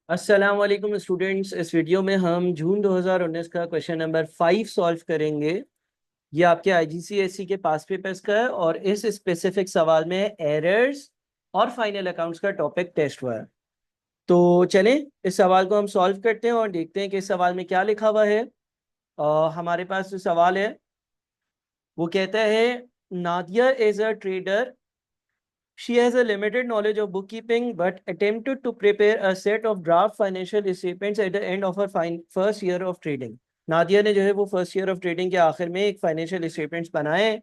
अस्सलाम वालेकुम स्टूडेंट्स। इस वीडियो में हम जून 2019 का क्वेश्चन नंबर 5 सॉल्व करेंगे। ये आपके आईजीसीएसई के पास पेपर्स का है और इस स्पेसिफिक सवाल में एरर्स और फाइनल अकाउंट्स का टॉपिक टेस्ट हुआ है। तो चलें इस सवाल को हम सॉल्व करते हैं और देखते हैं कि इस सवाल में क्या लिखा हुआ है। हमारे पास जो सवाल है वो कहता है, Nadia is a trader. She has a limited knowledge of bookkeeping but attempted to prepare a set of draft financial statements at the end of her first year of trading. Nadia ने जो है वो फर्स्ट ईयर ऑफ ट्रेडिंग के आखिर में एक financial statements बनाए।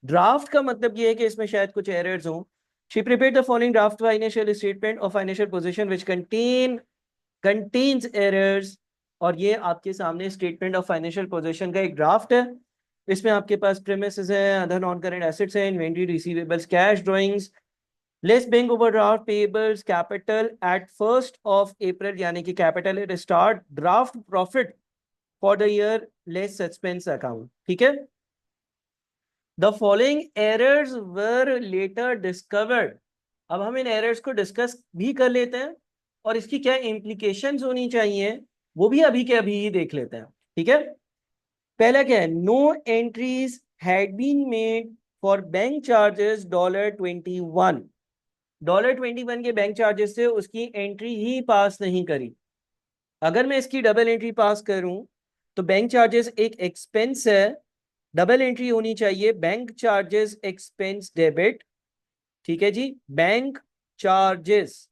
Draft का मतलब ये है कि इसमें शायद कुछ एरर्स हों। She prepared the following draft financial statement of financial position which contains errors. और ये आपके सामने स्टेटमेंट ऑफ फाइनेंशियल पोजीशन का एक ड्राफ्ट है। इसमें आपके पास प्रीमिसेस हैं, अदर नॉन करेंट एसेट्स हैं, inventory, receivables, cash drawings, less bank overdraft payables, capital at 1 यानी कि capital at start, draft profit for the year, less suspense account. ठीक है। The following errors were later discovered. अब हम इन errors को discuss भी कर लेते हैं और इसकी क्या इम्प्लीकेशंस होनी चाहिए वो भी अभी के अभी ही देख लेते हैं। ठीक है। पहला क्या है, no entries had been made for bank charges $21। $21 के बैंक चार्जेस से उसकी एंट्री ही पास नहीं करी। अगर मैं इसकी डबल एंट्री पास करूं तो बैंक चार्जेस एक एक्सपेंस है, डबल एंट्री होनी चाहिए बैंक चार्जेस एक्सपेंस डेबिट। ठीक है जी। बैंक चार्जेस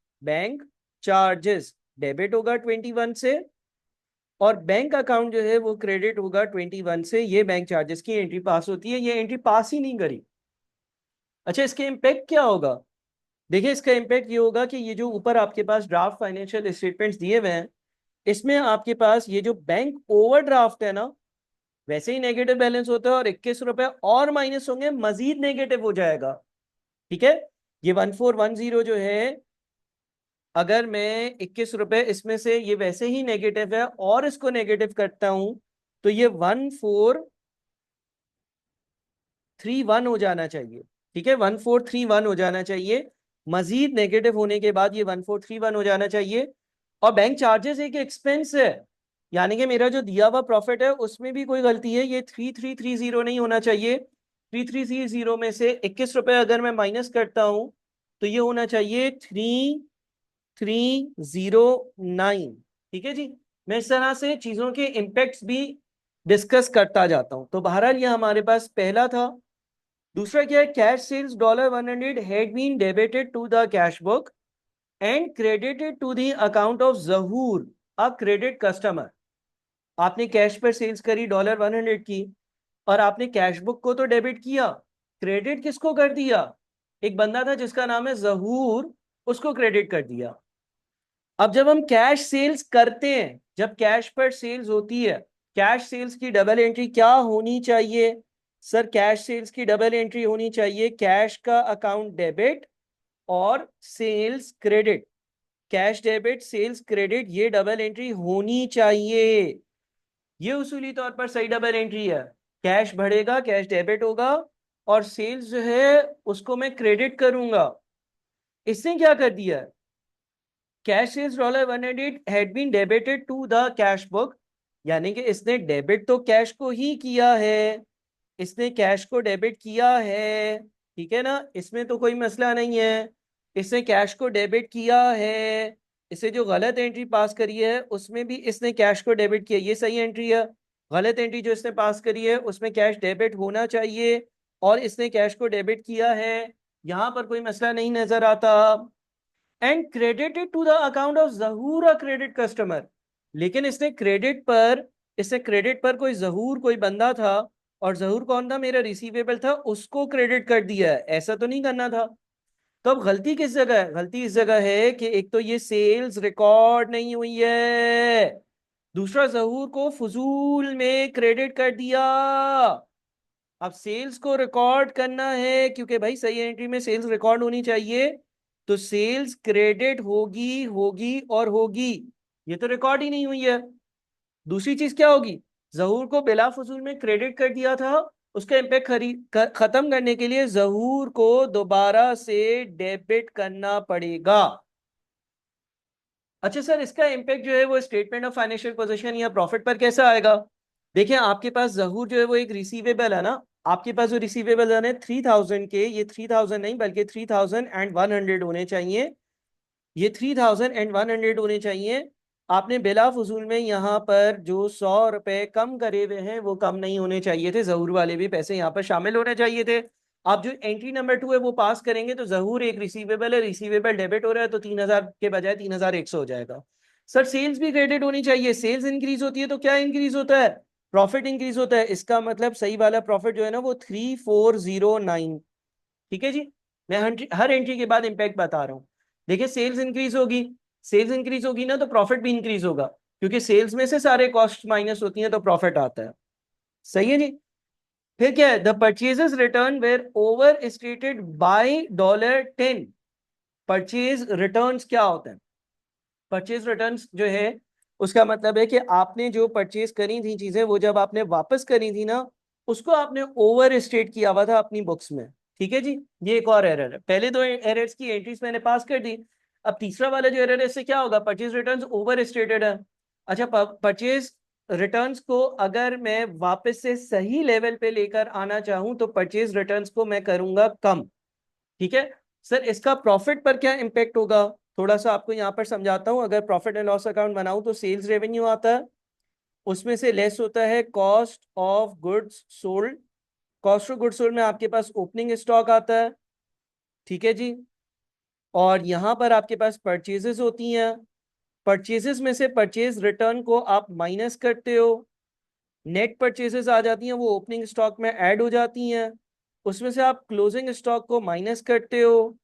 डेबिट होगा 21 से और बैंक अकाउंट जो है वो क्रेडिट होगा 21 से। ये बैंक चार्जेस की एंट्री पास होती है, ये एंट्री पास ही नहीं करी। अच्छा, इसके इम्पेक्ट क्या होगा? देखिए, इसका इम्पैक्ट ये होगा कि ये जो ऊपर आपके पास ड्राफ्ट फाइनेंशियल स्टेटमेंट्स दिए हुए हैं इसमें आपके पास ये जो बैंक ओवरड्राफ्ट है ना, वैसे ही नेगेटिव बैलेंस होता है और 21 रुपए और माइनस होंगे, मजीद नेगेटिव हो जाएगा। ठीक है। ये 1410 जो है, अगर मैं 21 रुपए इसमें से, ये वैसे ही नेगेटिव है और इसको नेगेटिव करता हूं तो ये 1431 हो जाना चाहिए। ठीक है, 1431 हो जाना चाहिए। मजीद नेगेटिव होने के बाद ये 1431 हो जाना चाहिए। और बैंक चार्जेस एक एक्सपेंस है, यानी कि मेरा जो दिया हुआ प्रॉफिट है उसमें भी कोई गलती है, ये 3330 नहीं होना चाहिए। 3330 में से 21 रुपए अगर मैं माइनस करता हूं तो ये होना चाहिए 3309। ठीक है जी। मैं इस तरह से चीजों के इम्पेक्ट्स भी डिस्कस करता जाता हूं। तो बहरहाल ये हमारे पास पहला था। दूसरा क्या है, cash sales $100 had been debited to the cash book and credited to the account of Zahoor, a credit customer. आपने कैश पर सेल्स करी $100 की और आपने कैश बुक को तो डेबिट किया, क्रेडिट किसको कर दिया? एक बंदा था जिसका नाम है जहूर, उसको क्रेडिट कर दिया। अब जब हम कैश सेल्स करते हैं, जब कैश पर सेल्स होती है, कैश सेल्स की डबल एंट्री क्या होनी चाहिए? सर, कैश सेल्स की डबल एंट्री होनी चाहिए कैश का अकाउंट डेबिट और sales credit. Cash debit sales credit, ये डबल एंट्री होनी चाहिए। ये उसूली तौर पर सही डबल एंट्री है। कैश बढ़ेगा, कैश डेबिट होगा और सेल्स जो है उसको मैं क्रेडिट करूंगा। इसने क्या कर दिया? Cash sales $100 had been debited to the cash book, यानी कि इसने डेबिट तो कैश को ही किया है, इसने कैश को डेबिट किया है। ठीक है ना, इसमें तो कोई मसला नहीं है। इसने कैश को डेबिट किया है। इसे जो गलत एंट्री पास करी है उसमें भी इसने कैश को डेबिट किया, ये सही एंट्री है। गलत एंट्री जो इसने पास करी है उसमें कैश डेबिट होना चाहिए और इसने कैश को डेबिट किया है, यहां पर कोई मसला नहीं नजर आता। And credited to the account of Zahoor a credit customer, लेकिन इसने क्रेडिट पर कोई जहूर, कोई बंदा था और जहूर कौन था? मेरा रिसीवेबल था, उसको क्रेडिट कर दिया है। ऐसा तो नहीं करना था। तो अब गलती किस जगह है? गलती इस जगह है कि एक तो ये सेल्स रिकॉर्ड नहीं हुई है, दूसरा जहूर को फजूल में क्रेडिट कर दिया। अब सेल्स को रिकॉर्ड करना है क्योंकि भाई सही एंट्री में सेल्स रिकॉर्ड होनी चाहिए, तो सेल्स क्रेडिट होगी होगी और होगी। ये तो रिकॉर्ड ही नहीं हुई है। दूसरी चीज क्या होगी? जहूर को बिला फजूल में क्रेडिट कर दिया था, उसका इम्पैक्ट खत्म करने के लिए जहूर को दोबारा से डेबिट करना पड़ेगा। अच्छा सर, इसका इम्पैक्ट जो है वो स्टेटमेंट ऑफ फाइनेंशियल पोजीशन या प्रॉफिट पर कैसा आएगा? देखिए, आपके पास जहूर जो है वो एक रिसीवेबल है ना, आपके पास जो रिसीवेबल है 3000 के, ये 3000 नहीं बल्कि 3100 होने चाहिए, ये 3100 होने चाहिए। आपने बिला फजूल में यहाँ पर जो 100 रुपए कम करे हुए हैं वो कम नहीं होने चाहिए थे, जहूर वाले भी पैसे यहाँ पर शामिल होने चाहिए थे। आप जो एंट्री नंबर 2 है वो पास करेंगे तो जहूर एक रिसीवेबल है, रिसीवेबल डेबिट हो रहा है तो 3000 के बजाय 3100 हो जाएगा। सर सेल्स भी क्रेडिट होनी चाहिए, सेल्स इंक्रीज होती है तो क्या इंक्रीज होता है? प्रॉफिट इंक्रीज होता है। इसका मतलब सही वाला प्रॉफिट जो है ना वो 3409। ठीक है जी, मैं हर एंट्री के बाद इंपैक्ट बता रहा हूँ। देखिए, सेल्स इंक्रीज होगी, सेल्स इंक्रीज होगी ना तो प्रॉफिट भी इंक्रीज होगा, क्योंकि सेल्स में से सारे कॉस्ट माइनस होती हैं तो प्रॉफिट आता है। सही है जी। फिर क्या है, the purchases return were overstated by $10। Purchase returns क्या होते हैं? परचेज रिटर्न्स जो है उसका मतलब है कि आपने जो परचेज करी थी चीजें, वो जब आपने वापस करी थी ना, उसको आपने ओवर स्टेट किया हुआ था अपनी बुक्स में। ठीक है जी, ये एक और एरर है। पहले दो एरर्स की एंट्रीज मैंने पास कर दी, अब तीसरा वाला जो एरर है इससे क्या होगा, परचेज रिटर्न्स ओवर स्टेटेड है। अच्छा, परचेज रिटर्न्स को अगर मैं वापस से सही लेवल पे लेकर आना चाहूं तो परचेज रिटर्न्स को मैं करूंगा कम। ठीक है सर, इसका प्रॉफिट पर क्या इम्पेक्ट होगा, थोड़ा सा आपको यहाँ पर समझाता हूँ। अगर प्रॉफिट एंड लॉस अकाउंट बनाऊं तो सेल्स रेवेन्यू आता है, उसमें से लेस होता है cost of goods sold. Cost of goods sold में आपके पास ओपनिंग स्टॉक आता है। ठीक है जी, और यहाँ पर आपके पास परचेजेस होती हैं, परचेजेस में से परचेज रिटर्न को आप माइनस करते हो, नेट परचेजेस आ जाती हैं, वो ओपनिंग स्टॉक में ऐड हो जाती हैं, उसमें से आप क्लोजिंग स्टॉक को माइनस करते हो।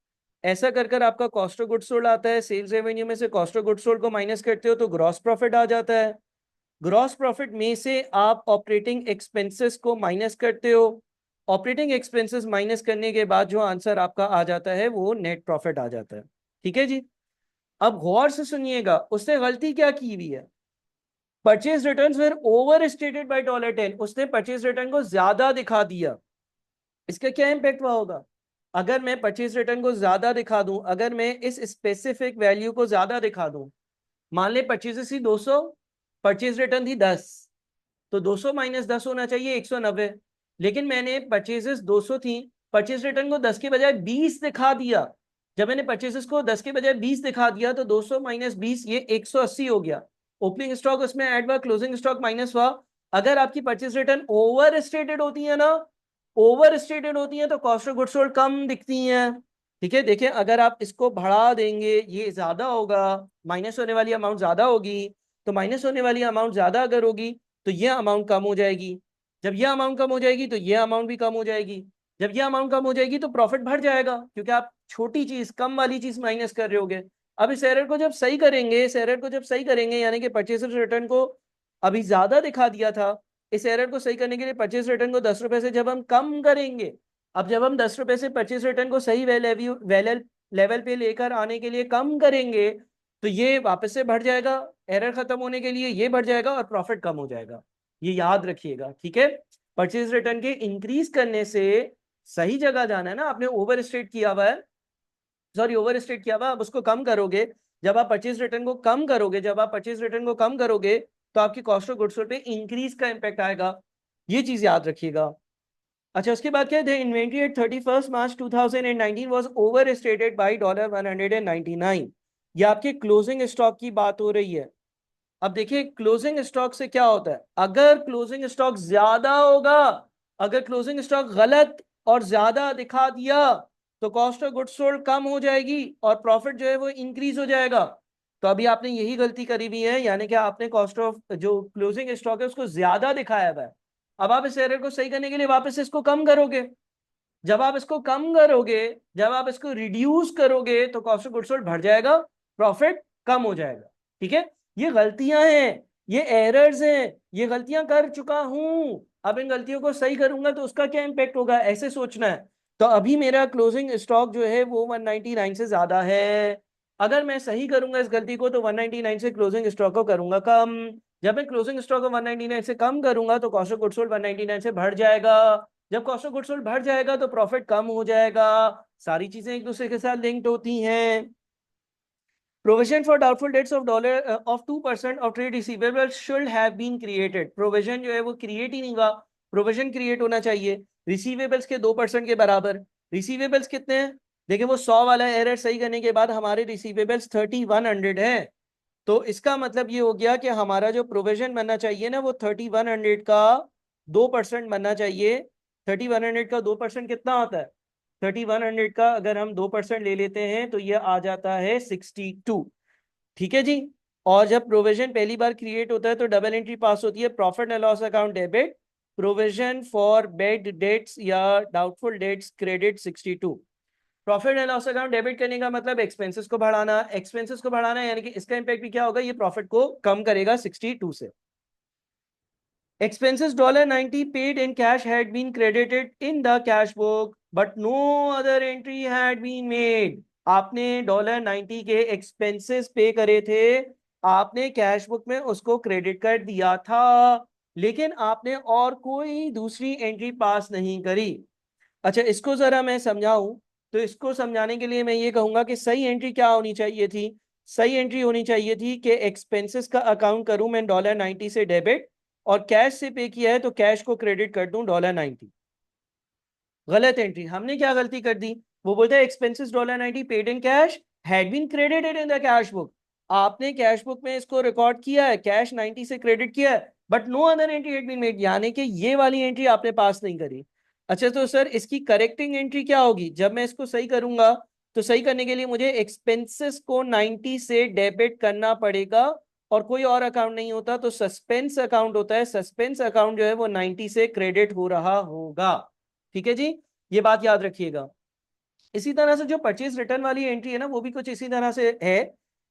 ऐसा कर कर आपका कॉस्ट ऑफ गुड्स सोल्ड आता है, सेल्स रेवेन्यू में से कॉस्ट ऑफ गुड्स सोल्ड को माइनस करते हो तो ग्रॉस प्रॉफिट आ जाता है। ग्रॉस प्रॉफिट में से आप ऑपरेटिंग एक्सपेंसेस को माइनस करते हो, ऑपरेटिंग एक्सपेंसेस माइनस करने के बाद जो आंसर आपका आ जाता है वो नेट प्रॉफिट आ जाता है। ठीक है जी, अब गौर से सुनिएगा उसने गलती क्या की हुई है। Purchase returns were overstated by $10, उसने परचेज रिटर्न को ज्यादा दिखा दिया। इसका क्या इम्पैक्ट हुआ होगा, अगर मैं परचेज रिटर्न को ज्यादा दिखा दूं, अगर मैं इस स्पेसिफिक वैल्यू को ज्यादा दिखा दूं, मान ले परचेजेस थी 200, परचेज रिटर्न थी 10, तो 200 माइनस 10 होना चाहिए 190। लेकिन मैंने परचेजेस 200 थी, परचेज रिटर्न को 10 के बजाय 20 दिखा दिया। जब मैंने परचेजेस को 10 के बजाय 20 दिखा दिया तो 200 माइनस 20 ये 180 हो गया। ओपनिंग स्टॉक उसमें ऐड हुआ, क्लोजिंग स्टॉक माइनस हुआ। अगर आपकी परचेज रिटर्न ओवर स्टेटेड होती है ना, ओवर स्टेटेड होती है तो कॉस्ट ऑफ गुड्स सोल्ड कम दिखती हैं। ठीक है, देखिए अगर आप इसको बढ़ा देंगे ये ज्यादा होगा, माइनस होने वाली अमाउंट ज्यादा होगी, तो माइनस होने वाली अमाउंट ज्यादा अगर होगी तो ये अमाउंट कम हो जाएगी, जब ये अमाउंट कम हो जाएगी तो ये अमाउंट भी कम हो जाएगी, जब ये अमाउंट कम हो जाएगी तो प्रॉफिट बढ़ जाएगा, क्योंकि आप छोटी चीज कम वाली चीज माइनस कर रहे होगे। अब इस एरर को जब सही करेंगे, इस एरर को जब सही करेंगे, यानी कि परचेज रिटर्न को अभी ज्यादा दिखा दिया था, इस एरर को सही करने के लिए परचेज रिटर्न को 10 रुपए से जब हम कम करेंगे, अब जब हम 10 रुपए से परचेज रिटर्न को सही लेवल पे लेकर आने के लिए कम करेंगे तो ये वापस से बढ़ जाएगा, एरर खत्म होने के लिए ये बढ़ जाएगा और प्रॉफिट कम हो जाएगा। ये याद रखिएगा, ठीक है। परचेज रिटर्न के इंक्रीज करने से सही जगह जाना है ना, आपने ओवर स्टेट किया हुआ है, सॉरी ओवर स्टेट किया हुआ, अब उसको कम करोगे। जब आप परचेज रिटर्न को कम करोगे, जब आप परचेज रिटर्न को कम करोगे तो आपकी कॉस्ट ऑफ गुड्स सोल्ड पे इंक्रीज का इंपैक्ट आएगा, ये चीज याद रखिएगा। अच्छा, उसके बाद क्या है, inventory at 31 March 2019 was over stated by $199। ये आपके क्लोजिंग स्टॉक की बात हो रही है। अब देखिए क्लोजिंग स्टॉक से क्या होता है, अगर क्लोजिंग स्टॉक ज्यादा होगा, अगर क्लोजिंग स्टॉक गलत और ज्यादा दिखा दिया तो कॉस्ट ऑफ गुड्स सोल्ड कम हो जाएगी और प्रॉफिट जो है वो इंक्रीज हो जाएगा। तो अभी आपने यही गलती करी हुई है, यानी कि आपने कॉस्ट ऑफ जो क्लोजिंग स्टॉक है उसको ज्यादा दिखाया हुआ है। अब आप इस एरर को सही करने के लिए वापस इसको कम करोगे, जब आप इसको कम करोगे, जब आप इसको रिड्यूस करोगे तो कॉस्ट ऑफ गुड्स सोल्ड बढ़ जाएगा, प्रॉफिट कम हो जाएगा। ठीक है, ये गलतियां हैं, ये एरर्स हैं, ये गलतियां कर चुका हूं, अब इन गलतियों को सही करूंगा तो उसका क्या इंपैक्ट होगा, ऐसे सोचना है। तो अभी मेरा क्लोजिंग स्टॉक जो है वो 199 से ज्यादा है, अगर मैं सही करूंगा इस गलती को तो 199 से क्लोजिंग स्टॉक को करूंगा कम। जब मैं क्लोजिंग स्टॉक को 199 से कम करूंगा तो कॉस्ट ऑफ गुड्स सोल्ड 199 से बढ़ जाएगा, जब कॉस्ट ऑफ गुड्स सोल्ड बढ़ जाएगा तो प्रॉफिट कम हो जाएगा। सारी चीजें एक दूसरे के साथ लिंक्ड होती हैं। Provision for doubtful debts of dollar of 2% of trade receivable should have been created. Provision जो है वो क्रिएट ही नहीं हुआ, प्रोविजन क्रिएट होना चाहिए रिसीवेबल्स के 2% के बराबर। रिसीवेबल्स कितने हैं? देखिए वो 100 वाला एरर सही करने के बाद हमारे रिसीवेबल्स 3100 है। तो इसका मतलब ये हो गया कि हमारा जो प्रोविजन बनना चाहिए ना वो 3100 का 2% बनना चाहिए। 3100 का 2% कितना होता है? 3100 का अगर हम 2% ले लेते हैं तो ये आ जाता है 62। ठीक है जी। और जब प्रोविजन पहली बार क्रिएट होता है तो डबल एंट्री पास होती है, profit and loss account debit, provision for bad debts या doubtful debts credit 62। Profit and loss account debit करने का मतलब एक्सपेंसेस को बढ़ाना, एक्सपेंसेस को बढ़ाना यानी कि इसका इंपैक्ट भी क्या होगा, ये प्रॉफिट को कम करेगा 62 से। Expenses $90 paid in cash had been credited in the cash book, but no other entry had been made. आपने $90 के एक्सपेंसेस पे करे थे, आपने कैश बुक में उसको क्रेडिट कर दिया था, लेकिन आपने और कोई दूसरी एंट्री पास नहीं करी। अच्छा इसको जरा मैं समझाऊं, तो इसको समझाने के लिए मैं ये कहूंगा कि सही एंट्री क्या होनी चाहिए थी? सही एंट्री होनी चाहिए थी कि एक्सपेंसेस का अकाउंट करूं मैं $90 से डेबिट, और कैश से पे किया है तो कैश को क्रेडिट कर दूं $90। गलत एंट्री। हमने क्या गलती कर दी? वो बोलते हैं expenses $90 paid in cash had been credited in the cash book. आपने कैश बुक में इसको रिकॉर्ड किया है, कैश 90 से क्रेडिट किया है, but no other entry had been made, यानी कि ये वाली एंट्री आपने पास नहीं करी। अच्छा तो सर इसकी करेक्टिंग एंट्री क्या होगी? जब मैं इसको सही करूंगा तो सही करने के लिए मुझे एक्सपेंसेस को 90 से डेबिट करना पड़ेगा, और कोई और अकाउंट नहीं होता तो सस्पेंस अकाउंट होता है। सस्पेंस अकाउंट जो है वो 90 से क्रेडिट हो रहा होगा। ठीक है जी, ये बात याद रखिएगा। इसी तरह से जो परचेज रिटर्न वाली एंट्री है ना वो भी कुछ इसी तरह से है।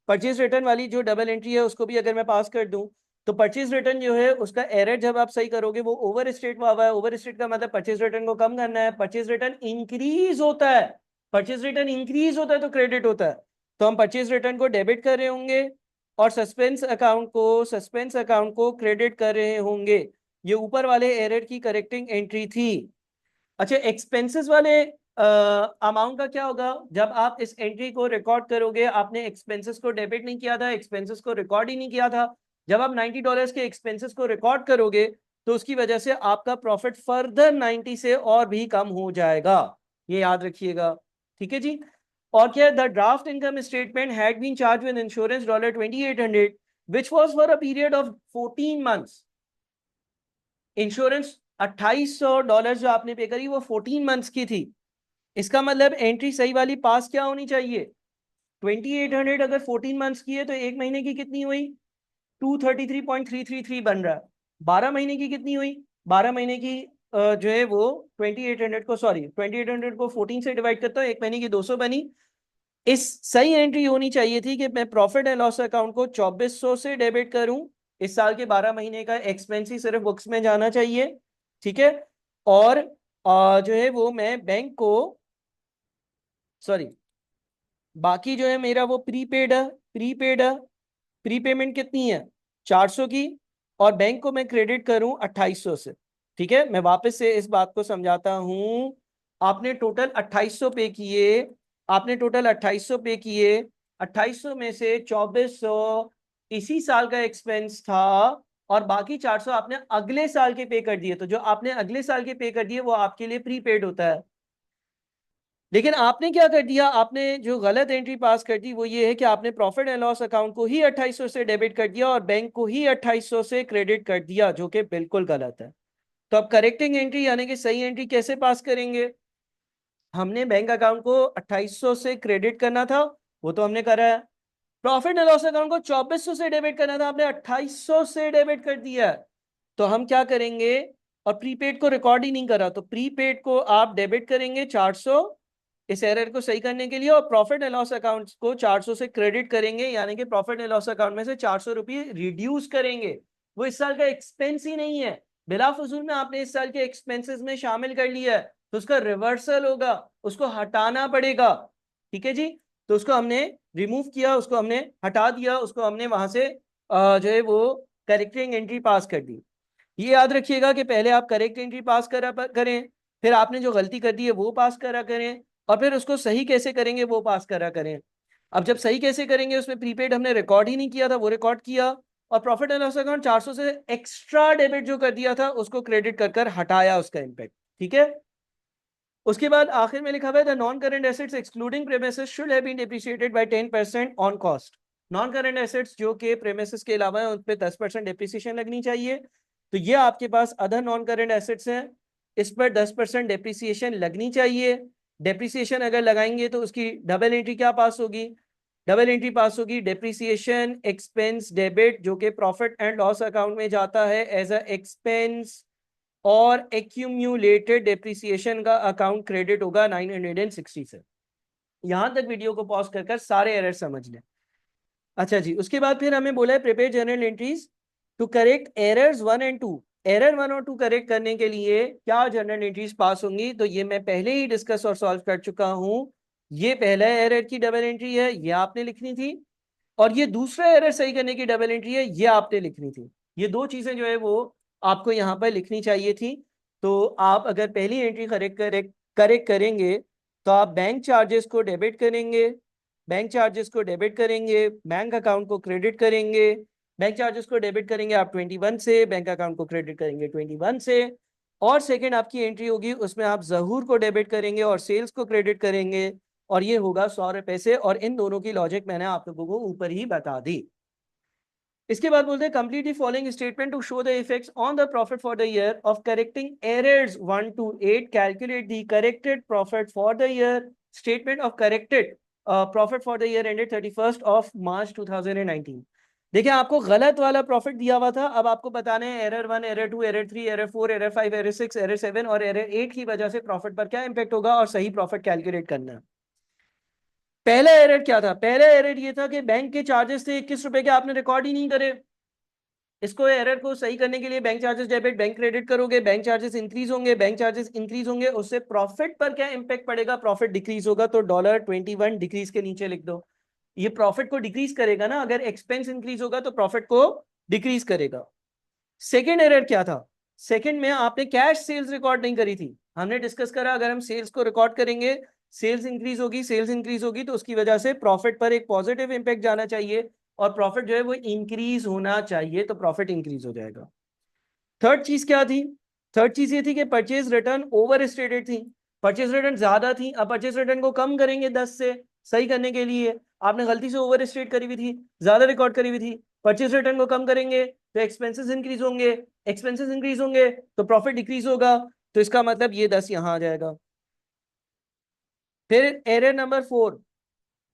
परचेज रिटर्न वाली जो डबल एंट्री है उसको भी अगर मैं पास कर दूं तो परचेज रिटर्न जो है उसका एरर जब आप सही करोगे वो ओवर स्टेट हुआ है। ओवर स्टेट का मतलब परचेज रिटर्न को कम करना है। परचेज रिटर्न इंक्रीज होता है, परचेज रिटर्न इंक्रीज होता है तो क्रेडिट होता है। तो हम परचेज रिटर्न को डेबिट कर रहे होंगे और सस्पेंस अकाउंट को क्रेडिट कर रहे होंगे। ये ऊपर वाले एरर की करेक्टिंग एंट्री थी। अच्छा एक्सपेंसेस वाले अमाउंट का क्या होगा? जब आप इस एंट्री को रिकॉर्ड करोगे, आपने एक्सपेंसेस को डेबिट नहीं किया था, एक्सपेंसेस को रिकॉर्ड ही नहीं किया था, जब आप $90 के एक्सपेंसेस को रिकॉर्ड करोगे तो उसकी वजह से आपका प्रॉफिट फर्दर 90 से और भी कम हो जाएगा। ये याद रखिएगा। ठीक है जी। और क्या, the draft income statement had been charged with insurance $2800 which was for a period of 14 months. Insurance $2800 जो आपने पे करी वो 14 मंथ्स की थी। इसका मतलब एंट्री सही वाली पास क्या होनी चाहिए? 2800 अगर 14 मंथ्स की है तो एक महीने की कितनी हुई? 233.333 बन रहा है। 12 महीने की कितनी हुई? 12 महीने की जो है वो 2800 को 14 से डिवाइड करता हूँ, एक महीने की 200 बनी। इस सही एंट्री होनी चाहिए थी कि मैं प्रॉफिट एंड लॉस अकाउंट को 2400 से डेबिट करूं। इस साल के 12 महीने का एक्सपेंस ही सिर्फ बुक्स में जाना चाहिए। ठीक है। और जो है वो मैं बैंक को, सॉरी, बाकी जो है मेरा वो प्रीपेड है, प्रीपेड है, प्रीपेमेंट कितनी है? 400 की, और बैंक को मैं क्रेडिट करूं 2800 से। ठीक है, मैं वापस से इस बात को समझाता हूं। आपने टोटल 2800 पे किए, आपने टोटल 2800 पे किए, 2800 में से 2400 इसी साल का एक्सपेंस था, और बाकी 400 आपने अगले साल के पे कर दिए। तो जो आपने अगले साल के पे कर दिए वो आपके लिए प्रीपेड होता है। लेकिन आपने क्या कर दिया, आपने जो गलत एंट्री पास कर दी वो ये है कि आपने प्रॉफिट एंड लॉस अकाउंट को ही 2800 से डेबिट कर दिया और बैंक को ही 2800 से क्रेडिट कर दिया, जो कि बिल्कुल गलत है। तो अब करेक्टिंग एंट्री यानी कि सही एंट्री कैसे पास करेंगे? हमने बैंक अकाउंट को 2800 से क्रेडिट करना था, वो तो हमने करा है। प्रॉफिट एंड लॉस अकाउंट को 2400 से डेबिट करना था, आपने 2800 से डेबिट कर दिया है। तो हम क्या करेंगे, और प्रीपेड को रिकॉर्ड ही नहीं करा तो प्रीपेड को आप डेबिट करेंगे 400 इस एरर को सही करने के लिए, और प्रॉफिट एंड लॉस अकाउंट को 400 से क्रेडिट करेंगे, यानी कि प्रॉफिट एंड लॉस अकाउंट में से 400 रुपये रिड्यूस करेंगे। वो इस साल का एक्सपेंस ही नहीं है, बिला फजूल में आपने इस साल के एक्सपेंसेस में शामिल कर लिया है, तो उसका रिवर्सल होगा, उसको हटाना पड़ेगा। ठीक है जी। तो उसको हमने रिमूव किया, उसको हमने हटा दिया, उसको हमने वहां से जो है वो करेक्टिंग एंट्री पास कर दी। ये याद रखिएगा कि पहले आप करेक्ट एंट्री पास करा करें, फिर आपने जो गलती कर दी है वो पास करा करें, और फिर उसको सही कैसे करेंगे वो पास करा करें। अब जब सही कैसे करेंगे, उसमें प्रीपेड हमने रिकॉर्ड ही नहीं किया था, वो रिकॉर्ड किया, और प्रॉफिट एंड लॉस अकाउंट 400 से एक्स्ट्रा डेबिट जो कर दिया था उसको क्रेडिट कर कर हटाया उसका इम्पैक्ट, ठीक है। उसके बाद आखिर में लिखा हुआ है the non current assets excluding premises should have been depreciated by 10% on cost. Non current assets जो कि प्रेमिसेस के अलावा है उन पे 10% डेप्रिसिएशन लगनी चाहिए। तो ये आपके पास अदर नॉन करेंट एसेट्स हैं, इस पर 10% डेप्रिसिएशन लगनी चाहिए। डेप्रिसिएशन अगर लगाएंगे तो उसकी डबल एंट्री क्या पास होगी, डबल एंट्री पास होगी डेप्रिसिएशन एक्सपेंस डेबिट, जो कि प्रॉफिट एंड लॉस अकाउंट में जाता है एज अ एक्सपेंस, और एक्यूम्यूलेटेड डेप्रिसिएशन का अकाउंट क्रेडिट होगा 960 से। यहां तक वीडियो को पॉज कर सारे एरर समझ लें। अच्छा जी, उसके बाद फिर हमें बोला है prepare journal entries to correct errors 1 और 2। एरर 1 और 2 करेक्ट करने के लिए क्या जर्नल एंट्रीज पास होंगी, तो ये मैं पहले ही डिस्कस और सॉल्व कर चुका हूं। ये पहला एरर की डबल एंट्री है, ये आपने लिखनी थी, और ये दूसरा एरर सही करने की डबल एंट्री है, ये आपने लिखनी थी। ये दो चीजें जो है वो आपको यहाँ पर लिखनी चाहिए थी। तो आप अगर पहली एंट्री करेक्ट करेक्ट करेक्ट करेंगे तो आप बैंक चार्जेस को डेबिट करेंगे, बैंक चार्जेस को डेबिट करेंगे, बैंक अकाउंट को क्रेडिट करेंगे। बैंक चार्जेस को डेबिट करेंगे आप 21 से, बैंक अकाउंट को क्रेडिट करेंगे 21 से। और सेकंड आपकी एंट्री होगी उसमें आप जहूर को डेबिट करेंगे और सेल्स को क्रेडिट करेंगे, और ये होगा 100 रुपए से। और इन दोनों की लॉजिक मैंने आप लोगों को ऊपर ही बता दी। इसके बाद बोलते हैं complete the following statement to show the effects on the profit for the year of correcting errors 1 to 8, calculate the corrected profit for the year. Statement of corrected profit for the year ended 31 March 2019। देखिए आपको गलत वाला profit दिया हुआ था, अब आपको बताने हैं error 1, error 2, error 3, error 4, error 5, error 6, error 7 और एरर 8 की वजह से प्रॉफिट पर क्या इंपैक्ट होगा और सही प्रॉफिट कैलकुलेट करना है। पहला एरर क्या था, पहला एरर ये था कि बैंक के चार्जेस थे 21 रुपए के, आपने रिकॉर्ड ही नहीं करे। इसको एरर को सही करने के लिए bank charges debit bank credit करोगे, बैंक चार्जेस इंक्रीज होंगे, बैंक चार्जेस इंक्रीज होंगे, उससे प्रॉफिट पर क्या इंपैक्ट पड़ेगा, प्रॉफिट डिक्रीज होगा। तो $21 डिक्रीज के नीचे लिख दो, ये प्रॉफिट को डिक्रीज करेगा ना, अगर एक्सपेंस इंक्रीज होगा तो प्रॉफिट को डिक्रीज करेगा। सेकेंड एरर क्या था, सेकेंड में आपने कैश सेल्स रिकॉर्ड नहीं करी थी। हमने डिस्कस करा अगर हम सेल्स को रिकॉर्ड करेंगे, सेल्स इंक्रीज होगी, सेल्स इंक्रीज होगी तो उसकी वजह से प्रॉफिट पर एक पॉजिटिव इंपैक्ट जाना चाहिए, और प्रॉफिट जो है वो इंक्रीज होना चाहिए, तो प्रॉफिट इंक्रीज हो जाएगा। थर्ड चीज क्या थी, थर्ड चीज ये थी कि परचेज रिटर्न ओवर स्टेटेड थी, परचेज रिटर्न ज्यादा थी। अब परचेज रिटर्न को कम करेंगे 10 से, सही करने के लिए आपने गलती से ओवर स्टेट करी हुई थी, ज्यादा रिकॉर्ड करी हुई थी। परचेज रिटर्न को कम करेंगे तो एक्सपेंसेस इंक्रीज होंगे, एक्सपेंसेस इंक्रीज होंगे तो प्रॉफिट डिक्रीज होगा, तो इसका मतलब ये 10 यहां आ जाएगा। फिर error number 4,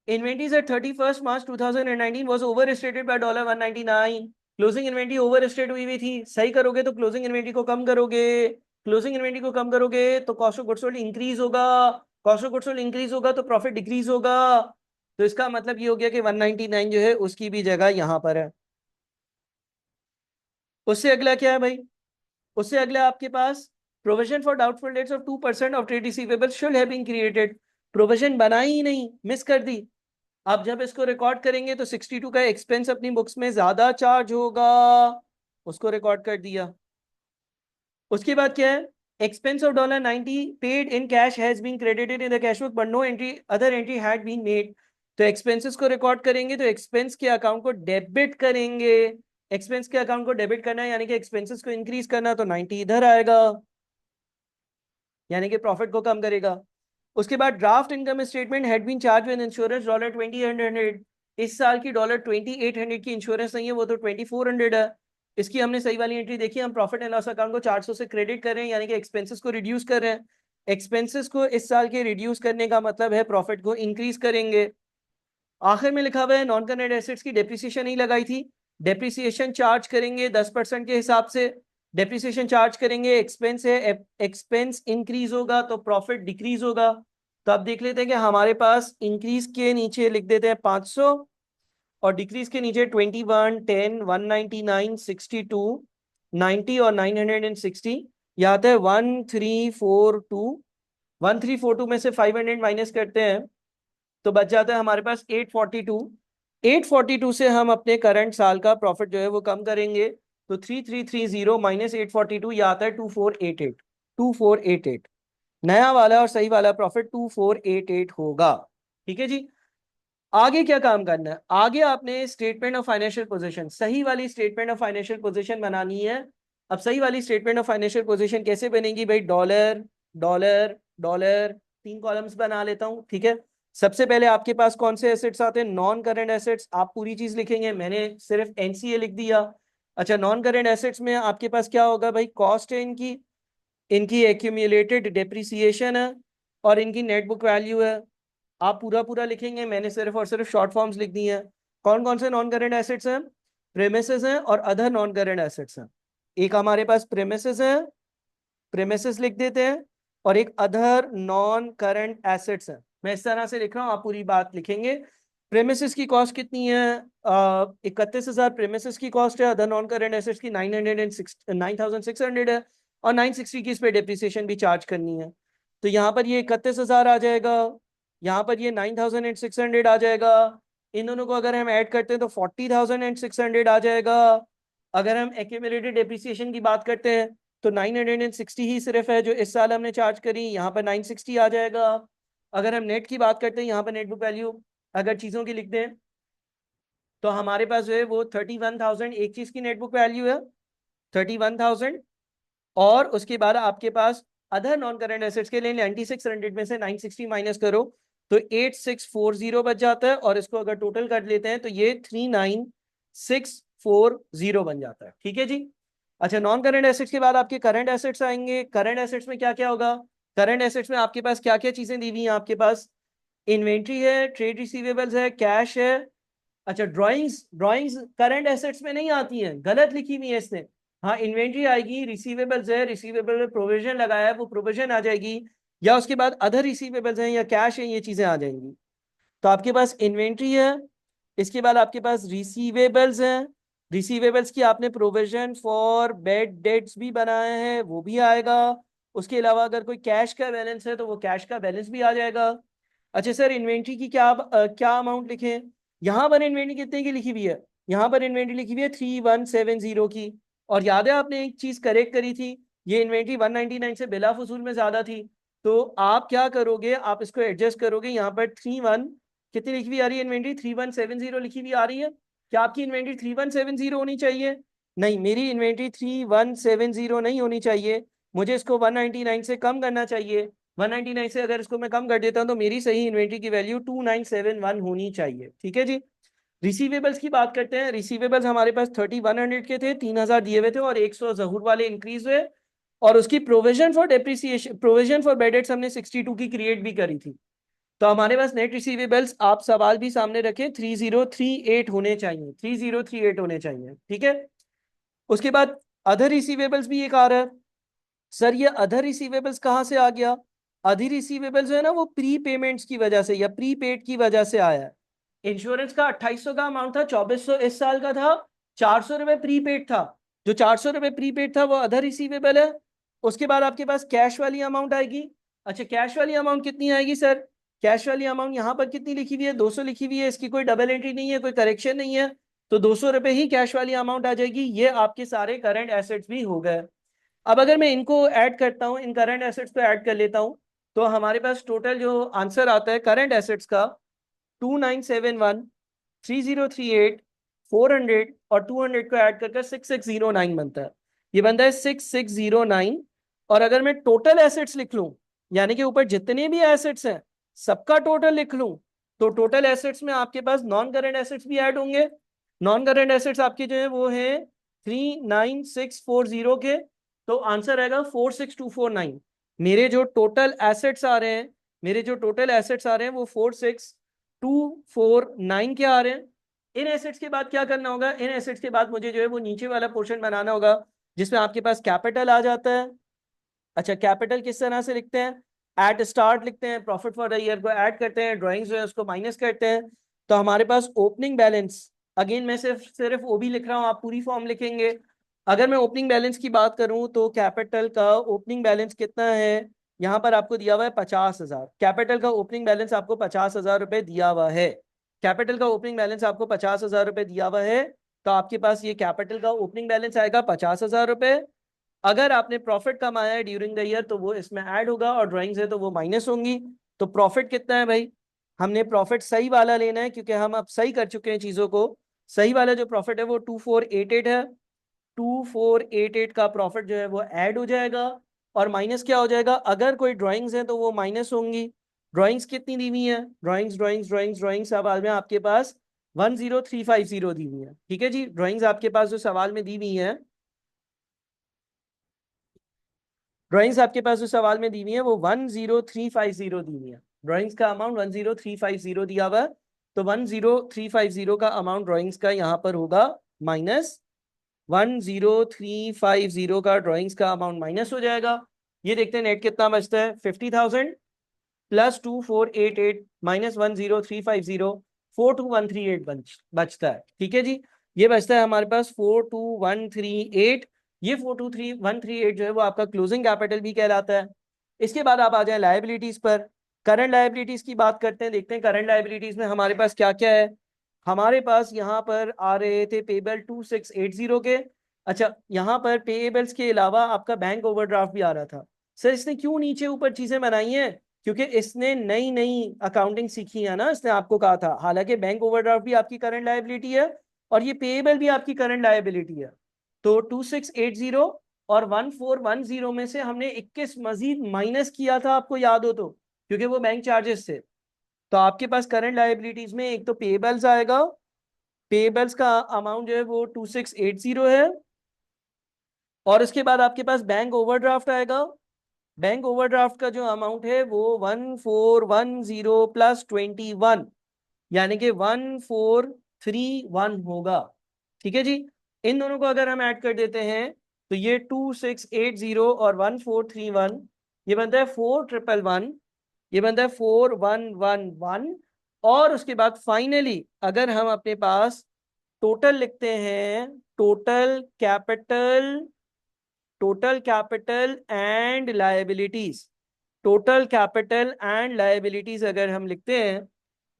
inventories at 31st March 2019 was overstated by $199। Closing inventory overstate हुई हुई थी, सही करोगे तो क्लोजिंग इन्वेंट्री को कम करोगे, क्लोजिंग इन्वेंट्री को कम करोगे तो cost of goods sold increase होगा, cost of goods sold increase होगा तो प्रॉफिट डिक्रीज होगा। तो इसका मतलब ये हो गया कि 199 जो है उसकी भी जगह यहां पर है। उससे अगला क्या है भाई, उससे अगला आपके पास provision for doubtful debts of 2% of trade receivable should have been created. Provision बनाई ही नहीं, मिस कर दी। अब जब इसको रिकॉर्ड करेंगे तो 62 का एक्सपेंस अपनी बुक्स में ज्यादा चार्ज होगा, उसको रिकॉर्ड कर दिया। उसके बाद क्या है, expense of $90 paid in cash has been credited in the cash book but no entry other entry had been made. तो एक्सपेंसेस को रिकॉर्ड करेंगे तो एक्सपेंस के अकाउंट को डेबिट करेंगे, एक्सपेंस के अकाउंट को डेबिट करना है यानी कि एक्सपेंसेस को इंक्रीज करना, तो 90 इधर आएगा यानी कि प्रॉफिट को कम करेगा। उसके बाद draft income statement had been charged with insurance $2800। इस साल की $2800 की इंश्योरेंस नहीं है, वो तो 2400 है। इसकी हमने सही वाली एंट्री देखी, हम प्रॉफिट एंड लॉस अकाउंट को 400 से क्रेडिट कर रहे हैं यानी कि एक्सपेंसेस को रिड्यूस कर रहे हैं। एक्सपेंसेस को इस साल के रिड्यूस करने का मतलब है प्रॉफिट को इंक्रीज करेंगे। आखिर में लिखा हुआ है नॉन करंट एसेट्स की डेप्रिसिएशन नहीं लगाई थी, डेप्रिसिएशन चार्ज करेंगे 10% के हिसाब से, डेप्रिसिएशन चार्ज करेंगे, एक्सपेंस है, एक्सपेंस इंक्रीज होगा तो प्रॉफिट डिक्रीज होगा। तो आप देख लेते हैं कि हमारे पास इंक्रीज के नीचे लिख देते हैं 500 और डिक्रीज के नीचे 21, 10, 199, 62, 90 और 960। यह आता है 1342। 1342 में से 500 माइनस करते हैं तो बच जाता है हमारे पास 842। 842 से हम अपने करंट साल का प्रॉफिट जो है वो कम करेंगे, तो 3330 माइनस 842 यह आता है 2488। 2488 नया वाला और सही वाला प्रॉफिट 2488 होगा, ठीक है जी। आगे क्या काम करना है, आगे आपने स्टेटमेंट ऑफ फाइनेंशियल पोजीशन, सही वाली स्टेटमेंट ऑफ फाइनेंशियल पोजीशन बनानी है। अब सही वाली स्टेटमेंट ऑफ फाइनेंशियल पोजीशन कैसे बनेगी भाई, डॉलर डॉलर डॉलर, 3 कॉलम्स बना लेता हूं, ठीक है। सबसे पहले आपके पास कौन से एसेट्स आते हैं, नॉन करेंट एसेट्स, आप पूरी चीज लिखेंगे, मैंने सिर्फ एनसीए लिख दिया। अच्छा, नॉन करेंट एसेट्स में आपके पास क्या होगा भाई, कॉस्ट है इनकी, इनकी एक्यूमुलेटेड डेप्रिसिएशन है, और इनकी नेट बुक वैल्यू है। आप पूरा पूरा लिखेंगे, मैंने सिर्फ और सिर्फ शॉर्ट फॉर्म्स लिख दी हैं। कौन कौन से नॉन करेंट एसेट्स हैं, प्रेमिसेस हैं और अदर नॉन करेंट एसेट्स हैं। एक हमारे पास प्रेमिसेस है, प्रेमिसेस लिख देते हैं, और एक अदर नॉन करंट एसेट्स है। मैं इस तरह से लिख रहा हूं, आप पूरी बात लिखेंगे। प्रेमिसेस की कॉस्ट कितनी है, 31,000 प्रेमिसेस की कॉस्ट है, अदर नॉन करंट एसेट्स की 9,600 है, और 960 की इस पे डेप्रिसिएशन भी चार्ज करनी है। तो यहाँ पर ये 31,000 आ जाएगा, यहाँ पर ये 9,600 आ जाएगा। इन दोनों को अगर हम ऐड करते हैं तो 40,600 आ जाएगा। अगर हम एक्यूमुलेटेड डेप्रिसिएशन की बात करते हैं तो 960 ही सिर्फ है जो इस साल हमने चार्ज करी, यहाँ पर 960 आ जाएगा। अगर हम नेट की बात करते हैं, यहाँ पर नेट बुक वैल्यू अगर चीज़ों की लिख दें तो हमारे पास जो है वो 31,000 एक चीज़ की नेट बुक वैल्यू है, 31,000। और उसके बाद आपके पास अदर नॉन करंट एसेट्स के लिए 9600 में से 960 माइनस करो तो 8640 बच जाता है, और इसको अगर टोटल कर लेते हैं तो ये 39,640 बन जाता है, ठीक है जी। अच्छा, नॉन करंट एसेट्स के बाद आपके करंट एसेट्स आएंगे। करंट एसेट्स में क्या क्या होगा, करंट एसेट्स में आपके पास क्या क्या चीजें दी हुई हैं, आपके पास इन्वेंट्री है, ट्रेड रिसीवेबल्स है, कैश है। अच्छा, ड्राइंग्स, ड्राइंग्स करंट एसेट्स में नहीं आती हैं, गलत लिखी हुई है इसने। हाँ, इन्वेंट्री आएगी, रिसीवेबल्स है, रिसीवेबल में प्रोविजन लगाया है वो प्रोविजन आ जाएगी, या उसके बाद अदर रिसीवेबल्स हैं या कैश है, ये चीजें आ जाएंगी। तो आपके पास इन्वेंट्री है, इसके बाद आपके पास रिसीवेबल्स हैं, रिसीवेबल्स की आपने प्रोविजन फॉर बैड डेट्स भी बनाए हैं, वो भी आएगा। उसके अलावा अगर कोई कैश का बैलेंस है तो वो कैश का बैलेंस भी आ जाएगा। अच्छा सर, इन्वेंट्री की क्या अमाउंट लिखें, यहाँ पर इन्वेंट्री कितने की लिखी हुई है, यहाँ पर इन्वेंट्री लिखी हुई है 3170 की। और याद है आपने एक चीज करेक्ट करी थी, ये इन्वेंट्री 199 से बिला फजूल में ज्यादा थी। तो आप क्या करोगे, आप इसको एडजस्ट करोगे, यहाँ पर 31 कितनी लिखी हुई आ रही है, इन्वेंट्री 3170 लिखी हुई आ रही है। क्या आपकी इन्वेंट्री 3170 होनी चाहिए, नहीं, मेरी इन्वेंट्री 3170 नहीं होनी चाहिए, मुझे इसको 199 से कम करना चाहिए। 199 से अगर इसको मैं कम कर देता हूं तो मेरी सही इन्वेंट्री की वैल्यू 2971 होनी चाहिए, ठीक है जी। रिसीवेबल्स की बात करते हैं। रिसीवेबल्स हमारे पास 3100 के थे, 3000 दिए हुए थे और 100 जहूर वाले इंक्रीज हुए, और उसकी provision for depreciation, provision for bad debts हमने 62 की क्रिएट भी करी थी। तो हमारे पास नेट रिसीवेबल्स, आप सवाल भी सामने रखें, 3038 होने चाहिए, 3038 होने चाहिए, ठीक है। उसके बाद अदर रिसीवेबल्स भी एक आ रहा है। सर ये अदर रिसीवेबल्स कहाँ से आ गया, अदर रिसीवेबल्स जो है ना वो प्री पेमेंट्स की वजह से या प्री पेड की वजह से आया है। इंश्योरेंस का 2800 का अमाउंट था, 2400 इस साल का था, 400 रुपए प्री पेड था, जो 400 रुपए प्री पेड था वो अदर रिसीवेबल है। उसके बाद आपके पास कैश वाली अमाउंट आएगी। अच्छा, कैश वाली अमाउंट कितनी आएगी सर, कैश वाली अमाउंट यहाँ पर कितनी लिखी हुई है, 200 लिखी हुई है, इसकी कोई डबल एंट्री नहीं है, कोई करेक्शन नहीं है, तो 200 रुपए ही कैश वाली अमाउंट आ जाएगी। ये आपके सारे करंट एसेट्स भी हो गए। अब अगर मैं इनको ऐड करता हूँ, इन करंट एसेट्स को ऐड कर लेता हूँ, तो हमारे पास टोटल जो आंसर आता है करंट एसेट्स का 2971, 3038, 400 और 200 को ऐड करके 6609 बनता है। ये बनता है 6609। और अगर मैं टोटल एसेट्स लिख लूं, यानी कि ऊपर जितने भी एसेट्स हैं सबका टोटल लिख लूं, तो टोटल एसेट्स में आपके पास नॉन करंट एसेट्स भी ऐड होंगे। नॉन करंट एसेट्स आपके जो है वो है 39640 के, तो आंसर आएगा 46249। मेरे जो टोटल एसेट्स आ रहे हैं, मेरे जो टोटल एसेट्स आ रहे हैं वो 46249 के आ रहे हैं। इन एसेट्स के बाद क्या करना होगा, इन एसेट्स के बाद मुझे जो है वो नीचे वाला पोर्शन बनाना होगा जिसमें आपके पास कैपिटल आ जाता है। अच्छा, कैपिटल किस तरह से लिखते हैं, एट स्टार्ट लिखते हैं, प्रॉफिट फॉर द ईयर को ऐड करते हैं, ड्राइंग्स जो है उसको माइनस करते हैं। तो हमारे पास ओपनिंग बैलेंस, अगेन मैं सिर्फ सिर्फ ओबी लिख रहा हूँ, आप पूरी फॉर्म लिखेंगे। अगर मैं ओपनिंग बैलेंस की बात करूं तो कैपिटल का ओपनिंग बैलेंस कितना है, यहाँ पर आपको दिया हुआ है 50,000, कैपिटल का ओपनिंग बैलेंस आपको 50,000 रुपए दिया हुआ है, कैपिटल का ओपनिंग बैलेंस आपको 50,000 रुपए दिया हुआ है। तो आपके पास ये कैपिटल का ओपनिंग बैलेंस आएगा 50,000 रुपए। अगर आपने प्रॉफिट कमाया है ड्यूरिंग द ईयर तो वो इसमें ऐड होगा, और ड्राइंग्स है तो वो माइनस होंगी। तो प्रॉफिट कितना है भाई, हमने प्रॉफिट सही वाला लेना है क्योंकि हम अब सही कर चुके हैं चीजों को। सही वाला जो प्रॉफिट है वो 2488 है। 2488 का प्रॉफिट जो है वो ऐड हो जाएगा और माइनस क्या हो जाएगा, अगर कोई ड्राइंग्स है तो वो माइनस होंगी। ड्राइंग्स कितनी दी हुई है, ड्राइंग्स ड्राइंग्स ड्राइंग्स ड्राइंग्स सवाल में आपके पास 10350 दी हुई है। ठीक है जी, ड्राइंग्स आपके पास जो सवाल में दी हुई है, ड्राइंग्स आपके पास जो सवाल में दी हुई है वो 10350 दी हुई है। ड्राइंग्स का अमाउंट 10350 दिया हुआ है, तो 10350 का अमाउंट ड्राइंग्स का यहाँ पर होगा माइनस 10350 का ड्राइंग्स का अमाउंट माइनस हो जाएगा। ये देखते हैं नेट कितना बचता है, 50,000 प्लस 2488 माइनस 10350, 42138 बचता है। ठीक है जी, ये बचता है हमारे पास 42138। ये 42138 जो है वो आपका क्लोजिंग कैपिटल भी कहलाता है। इसके बाद आप आ जाए लायबिलिटीज पर। करंट लायबिलिटीज की बात करते हैं, देखते हैं करंट लायबिलिटीज में हमारे पास क्या क्या है। हमारे पास यहाँ पर आ रहे थे पेबल 2680 के। अच्छा, यहाँ पर पेएबल्स के अलावा आपका बैंक ओवरड्राफ्ट भी आ रहा था। सर इसने क्यों नीचे ऊपर चीजें बनाई हैं, क्योंकि इसने नई नई अकाउंटिंग सीखी है ना, इसने आपको कहा था। हालांकि बैंक ओवरड्राफ्ट भी आपकी करंट लायबिलिटी है और ये पेएबल भी आपकी करंट लायबिलिटी है। तो 2680 और 1410 में से हमने 21 मजीद माइनस किया था, आपको याद हो तो, क्योंकि वो बैंक चार्जेस थे। तो आपके पास करंट लायबिलिटीज में एक तो पेएबल्स आएगा, पेएबल्स का अमाउंट जो है वो 2680 है। और उसके बाद आपके पास बैंक ओवरड्राफ्ट आएगा। बैंक ओवरड्राफ्ट का जो अमाउंट है वो 1410 प्लस 21, यानी कि 1431 होगा। ठीक है जी, इन दोनों को अगर हम ऐड कर देते हैं तो ये 2680 और 1431, ये बनता है 4111, ये बनता है 4111। और उसके बाद फाइनली अगर हम अपने पास टोटल लिखते हैं, total capital, total capital and liabilities, total capital and liabilities अगर हम लिखते हैं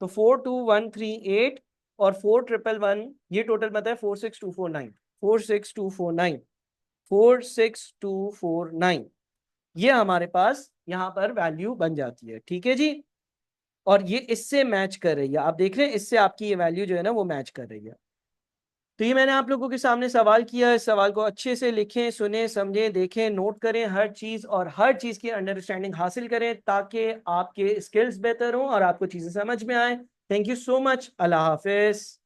तो 42138 और 4111, ये टोटल बनता है 46249, 46249, 46249। ये हमारे पास यहाँ पर वैल्यू बन जाती है। ठीक है जी, और ये इससे मैच कर रही है, आप देख रहे हैं इससे आपकी ये वैल्यू जो है ना वो मैच कर रही है। तो ये मैंने आप लोगों के सामने सवाल किया, इस सवाल को अच्छे से लिखें, सुने, समझें, देखें, नोट करें हर चीज, और हर चीज की अंडरस्टैंडिंग हासिल करें ताकि आपके स्किल्स बेहतर हों और आपको चीजें समझ में आए। Thank you so much, Allah Hafiz.